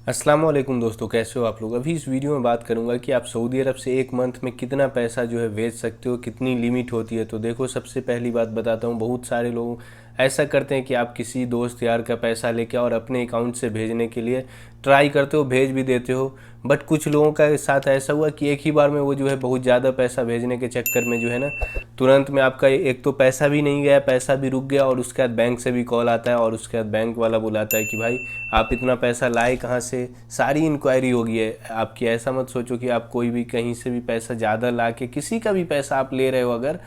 अस्सलाम वालेकुम दोस्तों, कैसे हो आप लोग। अभी इस वीडियो में बात करूंगा कि आप सऊदी अरब से एक मंथ में कितना पैसा जो है भेज सकते हो, कितनी लिमिट होती है। तो देखो, सबसे पहली बात बताता हूँ, बहुत सारे लोग ऐसा करते हैं कि आप किसी दोस्त यार का पैसा लेके और अपने अकाउंट से भेजने के लिए ट्राई करते हो, भेज भी देते हो। बट कुछ लोगों का साथ ऐसा हुआ कि एक ही बार में वो जो है बहुत ज़्यादा पैसा भेजने के चक्कर में जो है ना, तुरंत में आपका एक तो पैसा भी नहीं गया, पैसा भी रुक गया, और उसके बाद बैंक से भी कॉल आता है और उसके बाद बैंक वाला बुलाता है कि भाई आप इतना पैसा लाए कहाँ से, सारी इंक्वायरी होगी है आपकी। ऐसा मत सोचो कि आप कोई भी कहीं से भी पैसा ज़्यादा ला के किसी का भी पैसा आप ले रहे हो अगर,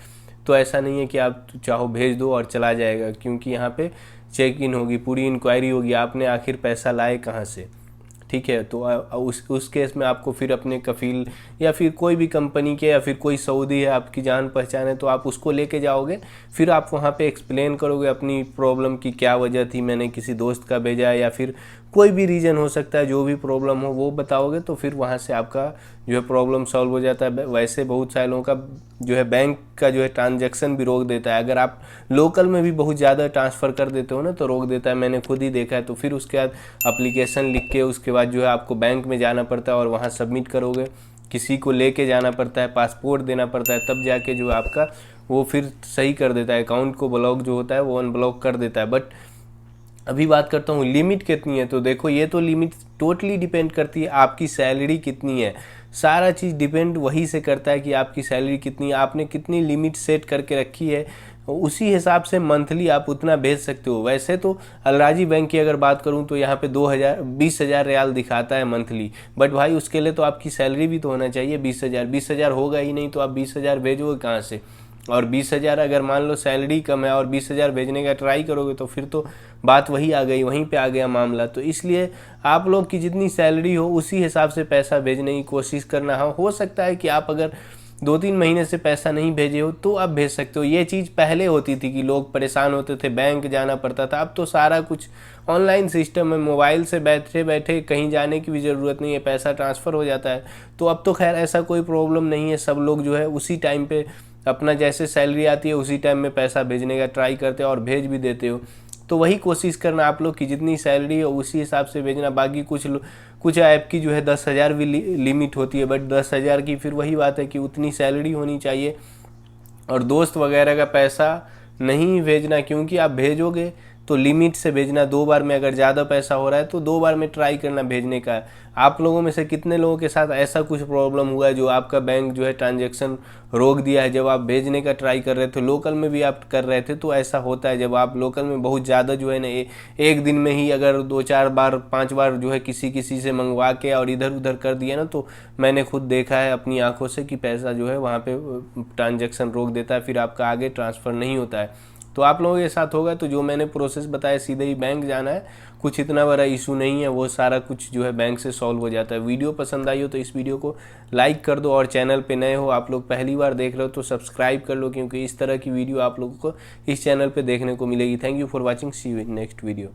तो ऐसा नहीं है कि आप चाहो भेज दो और चला जाएगा, क्योंकि यहाँ पे चेक इन होगी, पूरी इंक्वायरी होगी आपने आखिर पैसा लाए कहाँ से। ठीक है, तो उस केस में आपको फिर अपने कफील या फिर कोई भी कंपनी के या फिर कोई सऊदी है आपकी जान पहचान है तो आप उसको लेके जाओगे। फिर आप वहाँ पे एक्सप्लेन करोगे अपनी प्रॉब्लम की क्या वजह थी, मैंने किसी दोस्त का भेजा है या फिर कोई भी रीज़न हो सकता है, जो भी प्रॉब्लम हो वो बताओगे तो फिर वहाँ से आपका जो है प्रॉब्लम सॉल्व हो जाता है। वैसे बहुत सारे लोगों का जो है बैंक का जो है ट्रांजैक्शन भी रोक देता है, अगर आप लोकल में भी बहुत ज़्यादा ट्रांसफ़र कर देते हो ना तो रोक देता है, मैंने खुद ही देखा है। तो फिर उसके बाद अप्लीकेशन लिख के उसके बाद जो है आपको बैंक में जाना पड़ता है और वहाँ सबमिट करोगे, किसी को लेके जाना पड़ता है, पासपोर्ट देना पड़ता है, तब जाके जो है आपका वो फिर सही कर देता है, अकाउंट को ब्लॉक जो होता है वो अनब्लॉक कर देता है। बट अभी बात करता हूँ लिमिट कितनी है, तो देखो ये तो लिमिट टोटली डिपेंड करती है आपकी सैलरी कितनी है। सारा चीज़ डिपेंड वही से करता है कि आपकी सैलरी कितनी है, आपने कितनी लिमिट सेट करके रखी है, उसी हिसाब से मंथली आप उतना भेज सकते हो। वैसे तो अलराजी बैंक की अगर बात करूं तो यहाँ पे 20,000 रियाल दिखाता है मंथली, बट भाई उसके लिए तो आपकी सैलरी भी तो होना चाहिए। 20,000 होगा ही नहीं तो आप 20,000 भेजोगे कहाँ से। और 20,000 अगर मान लो सैलरी कम है और 20,000 भेजने का ट्राई करोगे तो फिर तो बात वही आ गई, वहीं पे आ गया मामला। तो इसलिए आप लोग की जितनी सैलरी हो उसी हिसाब से पैसा भेजने की कोशिश करना। हाँ, हो सकता है कि आप अगर 2-3 महीने से पैसा नहीं भेजे हो तो आप भेज सकते हो। ये चीज़ पहले होती थी कि लोग परेशान होते थे, बैंक जाना पड़ता था। अब तो सारा कुछ ऑनलाइन सिस्टम है, मोबाइल से बैठे बैठे कहीं जाने की भी ज़रूरत नहीं है, पैसा ट्रांसफ़र हो जाता है। तो अब तो खैर ऐसा कोई प्रॉब्लम नहीं है, सब लोग जो है उसी टाइम पे अपना जैसे सैलरी आती है उसी टाइम में पैसा भेजने का ट्राई करते हो और भेज भी देते हो। तो वही कोशिश करना आप लोग की जितनी सैलरी हो उसी हिसाब से भेजना। बाकी कुछ ऐप की जो है 10,000 भी लिमिट होती है, बट 10,000 की फिर वही बात है कि उतनी सैलरी होनी चाहिए। और दोस्त वगैरह का पैसा नहीं भेजना, क्योंकि आप भेजोगे तो लिमिट से भेजना। 2 बार में अगर ज़्यादा पैसा हो रहा है तो 2 बार में ट्राई करना भेजने का। आप लोगों में से कितने लोगों के साथ ऐसा कुछ प्रॉब्लम हुआ है जो आपका बैंक जो है ट्रांजैक्शन रोक दिया है जब आप भेजने का ट्राई कर रहे थे, लोकल में भी आप कर रहे थे। तो ऐसा होता है जब आप लोकल में बहुत ज़्यादा जो है ना, एक दिन में ही अगर 2-4 बार 5 बार जो है किसी किसी से मंगवा के और इधर उधर कर दिया ना, तो मैंने खुद देखा है अपनी आंखों से कि पैसा जो है वहाँ पे ट्रांजैक्शन रोक देता है, फिर आपका आगे ट्रांसफ़र नहीं होता है। तो आप लोगों के साथ होगा तो जो मैंने प्रोसेस बताया सीधे ही बैंक जाना है, कुछ इतना बड़ा इशू नहीं है, वो सारा कुछ जो है बैंक से सॉल्व हो जाता है। वीडियो पसंद आई हो तो इस वीडियो को लाइक कर दो, और चैनल पे नए हो, आप लोग पहली बार देख रहे हो तो सब्सक्राइब कर लो, क्योंकि इस तरह की वीडियो आप लोगों को इस चैनल पे देखने को मिलेगी। Thank you for watching, see you in next video.